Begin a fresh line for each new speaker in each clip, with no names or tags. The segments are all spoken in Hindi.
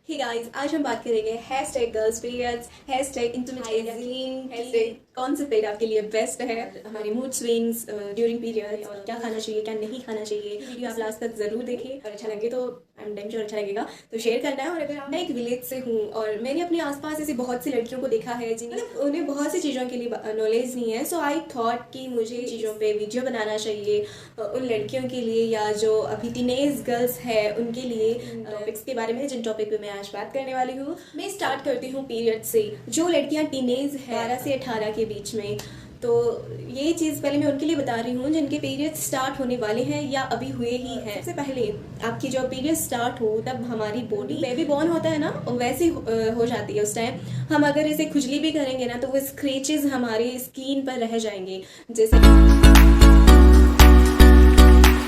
हे गाइस, आज हम बात करेंगे hashtag girls periods, hashtag intimate hygiene, hashtag कौन सा पेड आपके लिए बेस्ट है, हमारे मूड स्विंग्स ड्यूरिंग पीरियड्स और क्या खाना चाहिए क्या नहीं खाना चाहिए। वीडियो आप लास्ट तक जरूर देखें और अच्छा लगे तो आई एम डेम श्योर अच्छा लगेगा तो शेयर करना है। और अगर मैं एक विलेज से हूँ और मैंने अपने आसपास ऐसी बहुत सी लड़कियों को देखा है जिन्हें मतलब उन्हें बहुत सी चीज़ों के लिए नॉलेज नहीं है, सो आई थॉट कि मुझे चीज़ों पे वीडियो बनाना चाहिए उन लड़कियों के लिए या जो अभी टीनेज गर्ल्स है उनके लिए टॉपिक्स के बारे में जिन टॉपिक पे मैं आज बात करने वाली हूँ। मैं स्टार्ट करती हूँ पीरियड से। जो लड़कियाँ टीनेज है 12 से 18 के बीच में, तो ये चीज़ पहले मैं उनके लिए बता रही हूँ जिनके पीरियड्स स्टार्ट होने वाले हैं या अभी हुए ही हैं। सबसे पहले आपकी जो पीरियड स्टार्ट हो तब हमारी बॉडी बेबी बॉर्न होता है ना, वैसे हो जाती है। उस टाइम हम अगर इसे खुजली भी करेंगे ना तो वो स्क्रेचेस हमारी स्किन पर रह जाएंगे, जैसे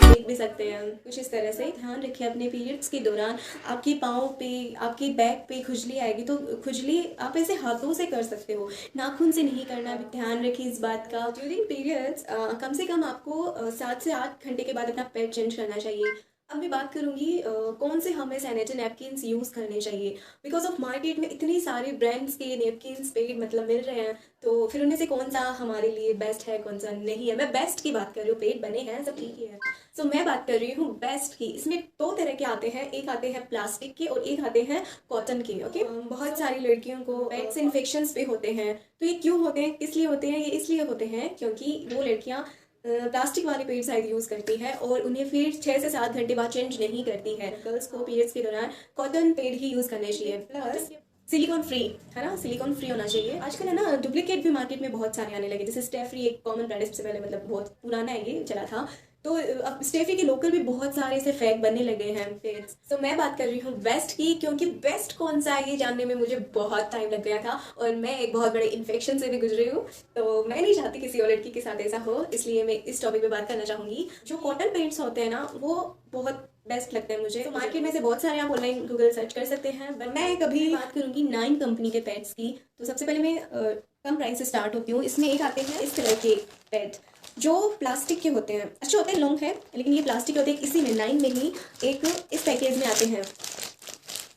देख भी सकते हैं कुछ इस तरह से। ध्यान रखिए अपने पीरियड्स के दौरान आपके पाँव पे आपके बैक पे खुजली आएगी तो खुजली आप ऐसे हाथों से कर सकते हो, नाखून से नहीं करना। भी ध्यान रखिए इस बात का। ड्यूरिंग पीरियड्स कम से कम आपको 7 से 8 घंटे के बाद अपना पैड चेंज करना चाहिए। अब मैं बात करूंगी कौन से हमें सैनिटरी नैपकिन्स यूज़ करने चाहिए। बिकॉज ऑफ मार्केट में इतनी सारे ब्रांड्स के नैपकिन्स पेड मतलब मिल रहे हैं, तो फिर उनमें से कौन सा हमारे लिए बेस्ट है कौन सा नहीं है। मैं बेस्ट की बात कर रही हूँ, पेड बने हैं सब ठीक ही है। सो मैं बात कर रही हूँ बेस्ट की। इसमें 2 तरह के आते हैं, एक आते हैं प्लास्टिक के और एक आते हैं कॉटन के। ओके, बहुत सारी लड़कियों को पेट से इन्फेक्शंस भी होते हैं। तो ये क्यों होते हैं, किस लिए होते हैं? ये इसलिए होते हैं क्योंकि वो लड़कियाँ प्लास्टिक वाले पेड शायद यूज़ करती है और उन्हें फिर 6 से 7 घंटे बाद चेंज नहीं करती है। गर्ल्स को पीरियड्स के दौरान कॉटन पेड ही यूज़ करने चाहिए, प्लस सिलिकॉन फ्री, है ना, सिलिकॉन फ्री होना चाहिए। आजकल है ना डुप्लीकेट भी मार्केट में बहुत सारे आने लगे, जैसे स्टेफ्री एक कॉमन ब्रांड है, सबसे पहले मतलब बहुत पुराना है ये चला था। तो अब स्टेफी के लोकल भी बहुत सारे ऐसे फेक बनने लगे हैं पेड्स। तो मैं बात कर रही हूँ बेस्ट की, क्योंकि बेस्ट कौन सा है ये जानने में मुझे बहुत टाइम लग गया था और मैं एक बहुत बड़े इन्फेक्शन से भी गुजरी हूँ, तो मैं नहीं चाहती किसी और लड़की के साथ ऐसा हो, इसलिए मैं इस टॉपिक पे बात करना चाहूंगी। जो कॉटन पेड्स होते हैं ना वो बहुत बेस्ट लगते हैं मुझे। तो मार्केट में से बहुत सारे आप ऑनलाइन गूगल सर्च कर सकते हैं, बट मैं कभी बात करूंगी 9 कंपनी के पेड्स की। तो सबसे पहले मैं कम प्राइस से स्टार्ट होती हूँ। इसमें एक आते हैं इस तरह के पेड जो प्लास्टिक के होते हैं, अच्छे होते हैं, लॉन्ग है, लेकिन ये प्लास्टिक के होते हैं। इसी में 9 में ही एक इस पैकेज में आते हैं,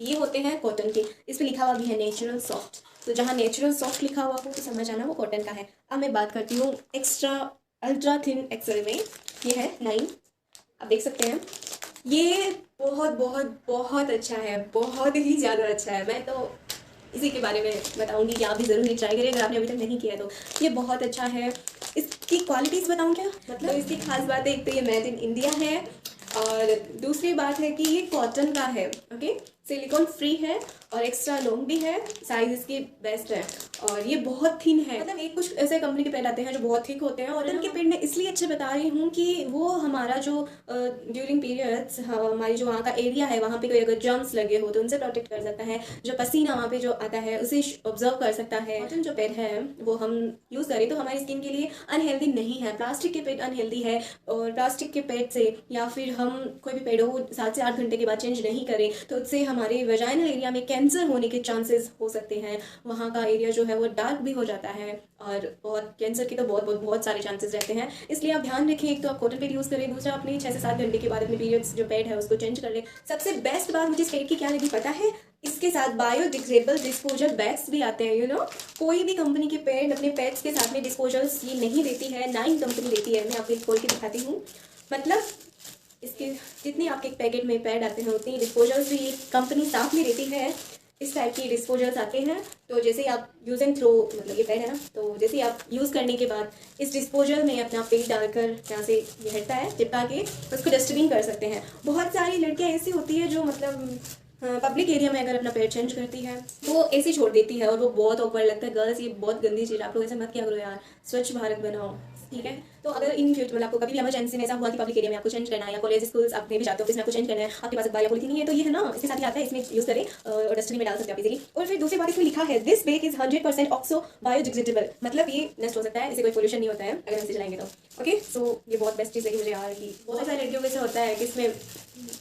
ये होते हैं कॉटन के। इस पे लिखा हुआ भी है नेचुरल सॉफ्ट, तो जहाँ नेचुरल सॉफ्ट लिखा हुआ हो तो समझ आना वो कॉटन का है। अब मैं बात करती हूँ एक्स्ट्रा अल्ट्रा थिन एक्सेल में, ये है 9, आप देख सकते हैं। ये बहुत बहुत बहुत अच्छा है, बहुत ही ज़्यादा अच्छा है। मैं तो इसी के बारे में बताऊंगी कि आप भी ज़रूर ट्राई करें अगर आपने अभी तक नहीं किया तो। ये बहुत अच्छा है। इसकी क्वालिटीज़ बताऊं क्या, मतलब इसकी खास बात है, एक तो ये मेड इन इंडिया है और दूसरी बात है कि ये कॉटन का है। ओके, सिलिकॉन फ्री है और एक्स्ट्रा लॉन्ग भी है, साइज इसकी बेस्ट है और ये बहुत थिन है। मतलब एक कुछ ऐसे कंपनी के पेड आते हैं जो बहुत थिक होते हैं, और उनके पेड मैं इसलिए अच्छे बता रही हूँ कि वो हमारा जो ड्यूरिंग पीरियड्स हमारी जो वहाँ का एरिया है वहाँ पे कोई अगर जर्म्स लगे हो तो उनसे प्रोटेक्ट कर सकता है। जो पसीना वहाँ पे जो आता है उसे ऑब्जर्व कर सकता है। कॉटन जो पेड है वो हम यूज़ करें तो हमारी स्किन के लिए अनहेल्दी नहीं है। प्लास्टिक के पेड अनहेल्दी है और प्लास्टिक के पेड से या फिर हम कोई भी पेड हो 7 से 8 घंटे के बाद चेंज नहीं करें तो उससे हमारे वेजाइनल एरिया में कैंसर होने के चांसेस हो सकते हैं। वहाँ का एरिया जो है वो डार्क भी हो जाता है और बहुत कैंसर के तो बहुत बहुत बहुत सारे चांसेस रहते हैं। इसलिए आप ध्यान रखें, एक तो आप कॉटन पेड यूज़ करें, दूसरा अपने 6 से 7 घंटे के बाद अपने पीरियड्स जो पेड है उसको चेंज कर लें। सबसे बेस्ट बात मुझे इस पेड की क्या लगी पता है, इसके साथ बायोडिग्रेडेबल डिस्पोजल बैग्स भी आते हैं। कोई भी कंपनी के पेड अपने पेड्स के साथ में डिस्पोजल्स ये नहीं देती है, 9 कंपनी देती है। मैं आपको खोल के दिखाती हूँ। मतलब इसके जितनी आपके एक पैकेट में पैड आते हैं उतनी डिस्पोजल्स भी ये कंपनी साथ में देती है। इस टाइप की डिस्पोजल्स आते हैं, तो जैसे आप यूज़ एंड थ्रो, मतलब ये पैड है ना, तो जैसे आप यूज़ करने के बाद इस डिस्पोजल में अपना पेड डालकर यहाँ से ये हटता है चिपका के उसको डस्टबिन कर सकते हैं। बहुत सारी लड़कियाँ ऐसी होती है जो मतलब पब्लिक एरिया में अगर अपना पेड चेंज करती है तो वो ऐसे छोड़ देती है और वो बहुत ऑकवर्ड लगता है। गर्ल्स ये बहुत गंदी चीज़, आप लोग ऐसे मत किया करो यार, स्वच्छ भारत बनाओ, ठीक है। तो अगर इन फ्यूचर मतलब आपको कभी भी इमरजेंसी में ऐसा हुआ कि पब्लिक एरिया में आपको चेंज करना है या कॉलेज स्कूल्स आपने भी जाते हो इसमें आपको चेंज करना है, आपके पास अखबार या पॉलिथीन नहीं है तो ये है ना, इसके साथ ही आता है, इसमें यूज़ करें और डस्टबिन में डाल सकते हैं आप इजीली। और फिर दूसरी बात इसमें लिखा है this bag is 100% oxo biodegradable, मतलब ये नष्ट हो सकता है, इससे कोई पोल्यूशन नहीं होता है अगर हम इसे चलाएंगे तो। ओके, सो ये बहुत बेस्ट चीज़ है कि मुझे यार कि बहुत सारी लड़कियों को ऐसा होता है कि इसमें,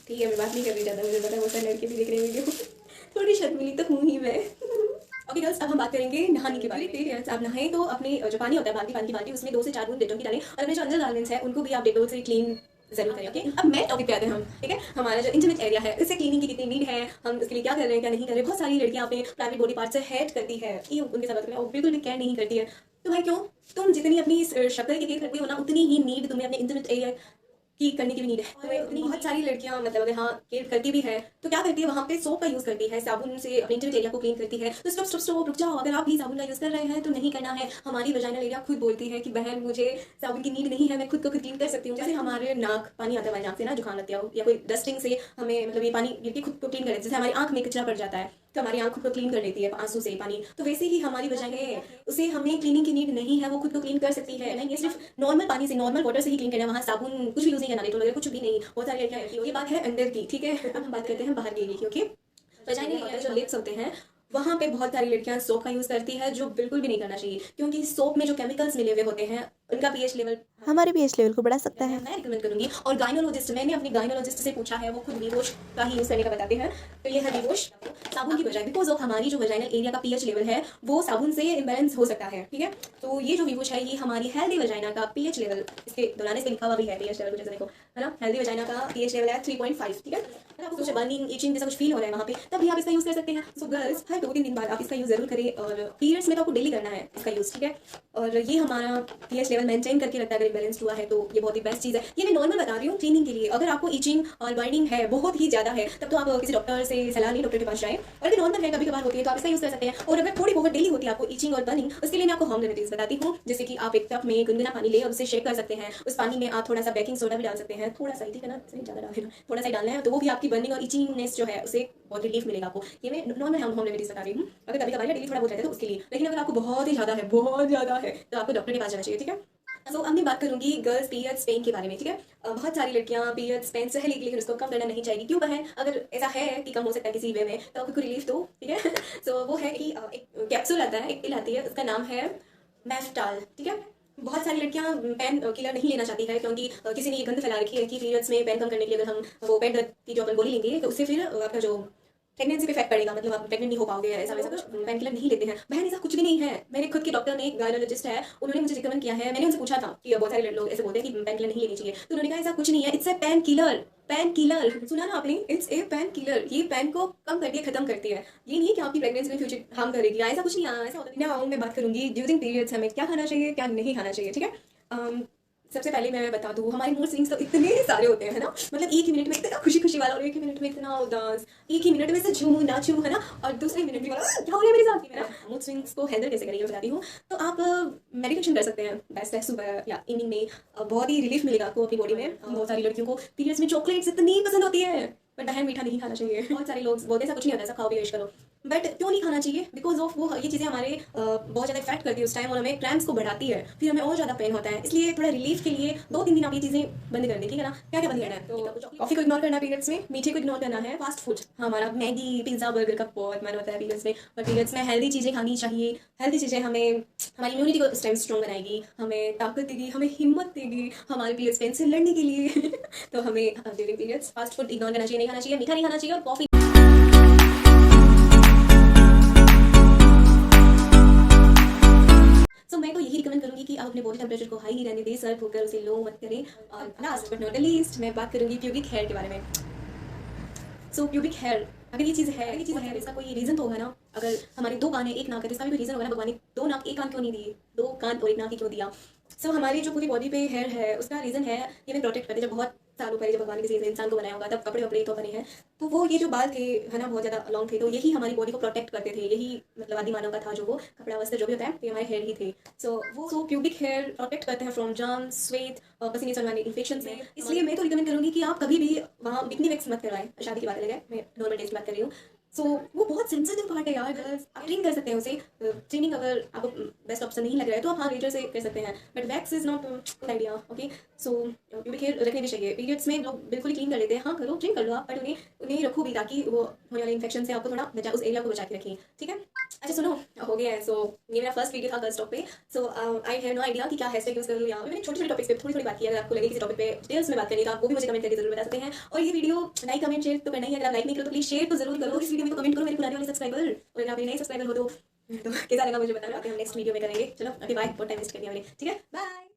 ठीक है मैं बात नहीं कर रही ज़्यादा, मुझे पता है बहुत सारे लड़के भी देख रहे हैं वीडियो, थोड़ी शर्मीली तो हूँ ही मैं। ओके गर्ल्स, अब हम बात करेंगे नहाने के बारे में। आप नहाएं तो अपने जो पानी होता है बाल्टी, पानी की बाल्टी, उसमें 2 से 4 बूंद डेटॉल की डालें और अपने जो अंदर गार्मेंट्स है उनको भी आप डेटॉल से क्लीन जरूर करें। ओके, अब मेन टॉपिक पे आते हैं हम। ठीक है, हमारा जो इंटीमेट एरिया है इससे क्लीनिंग की कितनी नीड है, हम इसके लिए क्या कर रहे हैं क्या नहीं कर रहे हैं। बहुत सारी लड़कियां अपने प्राइवेट बॉडी पार्ट से हेट करती है, ये उनके साथ में वो बिल्कुल भी केयर नहीं करती है। तो भाई क्यों, तुम जितनी अपनी शक्ल की केयर करती हो ना, उतनी ही नीड तुम्हें अपने इंटीमेट एरिया की करने की भी नीड है। तो उतनी बहुत सारी लड़कियां मतलब अगर हाँ केयर करती भी है तो क्या करती है, वहाँ पे सोप का यूज करती है, साबुन से अपने इंटीमेट एरिया को क्लीन करती है। तो स्टॉप स्टॉप स्टॉप, रुक जाओ। अगर आप भी साबुन का यूज कर रहे हैं तो नहीं करना है। हमारी वजाइनल एरिया खुद बोलती है कि बहन मुझे साबुन की नीड नहीं है, मैं खुद को खुद क्लीन कर सकती हूँ। जैसे हमारे नाक पानी आता है, हमारे नाक से ना जुकाम लगता है या कोई डस्टिंग से हमें मतलब ये पानी गिर के खुद को क्लीन कर, जैसे हमारी आंख में कचरा पड़ जाता है तो हमारी आंख खुद को क्लीन कर लेती है आंसू से पानी, तो वैसे ही हमारी वजाइना है, उसे हमें क्लीनिंग की नीड नहीं है, वो खुद को क्लीन कर सकती है। नहीं, ये सिर्फ नॉर्मल पानी से, नॉर्मल वाटर से ही क्लीन करना है, वहाँ साबुन कुछ भी यूज नहीं करना, डेटॉल वगैरह कुछ भी नहीं। बहुत सारी लड़कियां करती है। ये बात है अंदर की। ठीक है, अब हम बात करते हैं बाहर के एरिया की। ओके, वजाइना एरिया जो लिप्स होते हैं वहाँ पे बहुत सारी लड़कियां सोप का यूज करती है, जो बिल्कुल भी नहीं करना चाहिए, क्योंकि सोप में जो केमिकल्स मिले हुए होते हैं उनका पीएच लेवल
हमारे पीएच लेवल को बढ़ा सकता है।
मैं रिकमेंड करूंगी। और गाइनोलॉजिस्ट, मैंने अपनी गाइनोलॉजिस्ट से पूछा है, वो खुद वीवॉश का ही यूज करने का बताते हैं। तो ये है वीवॉश साबुन की बजाय, बिकॉज ऑफ हमारी जो वजाइनल एरिया का पीएच लेवल है वो साबुन से इम्बैलेंस हो सकता है। ठीक है, तो ये जो वीवॉश है ये हमारी हेल्दी वजाइना का पीएच लेवल, इसके दौरान इस पे लिखा हुआ भी है पीएच लेवल, कुछ ऐसा देखो है ना, हेल्दी वजाइना का पीएच लेवल है 3.5। ठीक है, आपको कुछ बर्निंग इचिंग जैसा कुछ फील हो रहा है वहाँ पे, तभी आप इसका यूज कर सकते हैं। सो गर्ल्स हर 2-3 दिन बाद आप इसका यूज जरूर करें, और पीरियड्स में तो आपको डेली करना है इसका यूज। ठीक है, और ये हमारा पीएच लेवल मेंटेन करके रखता है, अगर बैलेंस हुआ है तो ये बहुत ही बेस्ट चीज़ है। ये मैं नॉर्मल बता रही हूँ क्लीनिंग के लिए। अगर आपको इचिंग और बर्निंग है बहुत ही ज़्यादा है तब तो आप किसी डॉक्टर से सलाह लें, डॉक्टर के पास जाएं। और अगर नॉर्मल है, कभी कभार होती है, तो आप इसका यूज़ कर सकते हैं। और अगर थोड़ी बहुत डेली होती है आपको इचिंग और बर्निंग, उसके लिए मैं आपको होम रेमेडीज बताती हूँ। जैसे कि आप एक कप में गुनगुना पानी ले और उसे शेक कर सकते हैं, उस पानी में आप थोड़ा सा बेकिंग सोडा भी डाल सकते हैं, थोड़ा सा, ठीक है ना, ज़्यादा डाल देना, थोड़ा सा डालना है, तो वो भी आपकी बर्निंग और इचिंगनेस जो है उसे बहुत रिलीफ मिलेगा आपको। ये मैं नॉर्मल होम रेमेडीज बता रही हूँ। अगर कभी कभार डेली थोड़ा बहुत रहता है तो उसके लिए, लेकिन अगर आपको बहुत ही ज़्यादा है, बहुत ज़्यादा है, तो आपको डॉक्टर के पास जाना चाहिए। ठीक है, तो अब मैं बात करूंगी गर्ल्स पीरियड्स पेन के बारे में। ठीक है, बहुत सारी लड़कियां पीरियड्स पेन सह लेगी, लेकिन उसको कम करना नहीं चाहेगी। क्यों बहन, अगर ऐसा है कि कम हो सकता है किसी वे में तो आपको रिलीफ दो। ठीक है, सो वो है कि एक कैप्सूल आता है, एक पिल आती है, उसका नाम है मैफ्टाल। ठीक है, बहुत सारी लड़कियां पेन किलर नहीं लेना चाहती है, क्योंकि किसी ने ये गंद फैला रखी है कि पीरियड्स में पेन कम करने के लिए अगर हम वो पेन दर्द की जो अपन गोली लेंगे तो उससे फिर आपका जो प्रेगनेंसी पे इफेक्ट पड़ेगा, मतलब आप प्रेग्नेंट नहीं हो पाओगे, ऐसा वैसा कुछ पेन किलर नहीं लेते हैं। बहन ऐसा कुछ भी नहीं है। मेरे खुद के डॉक्टर ने, एक गायनोलॉजिस्ट है, उन्होंने मुझे रिकमेंड किया है। मैंने उनसे पूछा था कि बहुत सारे लोग ऐसे बोलते हैं कि पेन किलर नहीं लेनी चाहिए, तो उन्होंने कहा ऐसा कुछ नहीं है, it's a pain killer. Pain killer सुना ना आपने, इट्स ए पेन किलर। ये पेन को कम करती है, खत्म करती है। ये नहीं है कि आपकी प्रेगनेंसी में फ्यूचर हार्म करेगी, ऐसा कुछ नहीं है, ऐसा होता है। मैं बात करूंगी ड्यूरिंग पीरियड्स हमें क्या खाना चाहिए क्या नहीं खाना चाहिए। ठीक है, सबसे पहले मैं बता दूँ, हमारे मूड स्विंग्स तो इतने सारे होते हैं, है ना, मतलब एक ही मिनट में इतना खुशी खुशी वाला और एक ही मिनट में इतना उदास, एक ही मिनट में से झूमू नाचू, है ना, और दूसरे मिनट में वाला क्या हो रहा है मेरे साथ, है ना। मूड स्विंग्स को हैंडल कैसे करें ये बताती हूँ। तो आप मेडिटेशन कर सकते हैं, बेस्ट है सुबह या इवनिंग में, बहुत ही रिलीफ मिलेगा आपको अपनी बॉडी में। बहुत सारी लड़कियों को पीरियड्स में चॉकलेट्स इतनी पसंद होती है, बट बहन मीठा नहीं खाना चाहिए। बहुत सारे लोग बोलते हैं ऐसा कुछ नहीं होता, ऐसा खाओ भी ऐश करो, बट क्यों नहीं खाना चाहिए, बिकॉज ऑफ वो ये चीज़ें हमारे बहुत ज़्यादा इफेक्ट करती है उस टाइम, और हमें क्रैम्प्स को बढ़ाती है, फिर हमें और ज़्यादा पेन होता है। इसलिए थोड़ा रिलीफ के लिए 2-3 दिन आप ये चीज़ें बंद कर दें। ठीक है ना, क्या क्या बंद करना है, तो कॉफी को इग्नोर करना है पीरियड्स में, मीठे को इग्नोर करना है, फास्ट फूड हमारा मैगी पिज्जा बर्गर का बहुत मन होता है पीरियड्स में, और पीरियड्स में हेल्दी चीज़ें खानी चाहिए। हेल्दी चीज़ें हमें हमारी इम्यूनिटी को उस टाइम स्ट्रॉन्ग बनाएगी, हमें ताकत देगी, हमें हिम्मत देगी हमारे पीरियड्स पेन से लड़ने के लिए। तो हमें during periods fast food ignore करना चाहिए, नहीं खाना चाहिए, मीठा नहीं खाना चाहिए, और कॉफी। सो मैं तो यही रिकमेंड करूंगी कि आप अपने बॉडी टेम्परेचर को हाई ही रहने दें, सर्द होकर उसे लो मत करें। और last but not the least मैं बात करूंगी प्यूबिक हेयर के बारे में। सो प्यूबिक हेयर अगर ये चीज़ है इसका कोई रीज़न तो होगा ना। अगर हमारे 2 कान है 1 नाक है तो इसका भी कोई रीज़न होगा ना, भगवान ने 2 नाक 1 कान क्यों नहीं दिए, 2 कान और 1 नाक ही क्यों दिया। सो हमारी जो पूरी बॉडी पे हेयर है उसका रीज़न है ये हमें प्रोटेक्ट करते हैं। जब बहुत सालों पहले जब भगवान ने किसी इंसान को बनाया होगा तब कपड़े वपड़े तो बने हैं, तो वो ये जो बाल थे है ना बहुत ज़्यादा लॉन्ग थे, तो यही हमारी बॉडी को प्रोटेक्ट करते थे। यही मतलब आदि मानव का था जो वो कपड़ा वस्त्र जो भी होता है ये हमारे हेयर ही थे। सो प्यूबिक हेयर प्रोटेक्ट करते हैं फ्रॉम जर्म स्वेट पसीने चलने वाले इन्फेक्शन से। इसलिए मैं तो रिकमेंड करूँगी कि आप कभी भी वहाँ बिकनी वैक्स मत करवाएं। शादी की बात अलग है, मैं नॉर्मल डेज की बात कर रही हूँ। सो वो बहुत सेंसिटिव पार्ट है यार गर्ल्स, आप ट्रिम कर सकते हैं उसे। ट्रिमिंग अगर आपको बेस्ट ऑप्शन नहीं लग रहा है तो आप हाँ रेजर से कर सकते हैं, but wax is not good idea. Okay, so pubic hair रखने भी चाहिए। पीरियड्स में लोग बिल्कुल क्लीन कर लेते हैं, हाँ करो ट्रिम कर लो आप, बट उन्हें रखो भी ताकि वो होने वाले इन्फेक्शन से आपको थोड़ा बचा, उस एरिया को बचा के रखें। ठीक है, अच्छा सुनो हो गया है। सो ये मेरा फर्स्ट वीडियो था गर्ल्स टॉप पे। सो आई हैव नो आइडिया कि क्या हैशटैग यूज करूँ, या मैंने छोटे छोटे टॉपिक्स पे थोड़ी थोड़ी बात की। अगर आपको लगे किसी टॉपिक पे डिटेल्स में बात करनी तो आप वो भी मुझे कमेंट करके जरूर बता सकते हैं। और ये वीडियो लाइक कमेंट शेयर तो करना ही है, अगर आप लाइक नहीं करो तो प्लीज शेयर तो जरूर करो। इस वीडियो में कमेंट करो मेरे पुराने वाले सब्सक्राइबर, और अगर आप नए सब्सक्राइबर हो तो कैसा लगा मुझे बताना। हम नेक्स्ट वीडियो में करेंगे। चलो ओके बाय, बहुत टाइम वेस्ट कर दिया मैंने। ठीक है, बाय।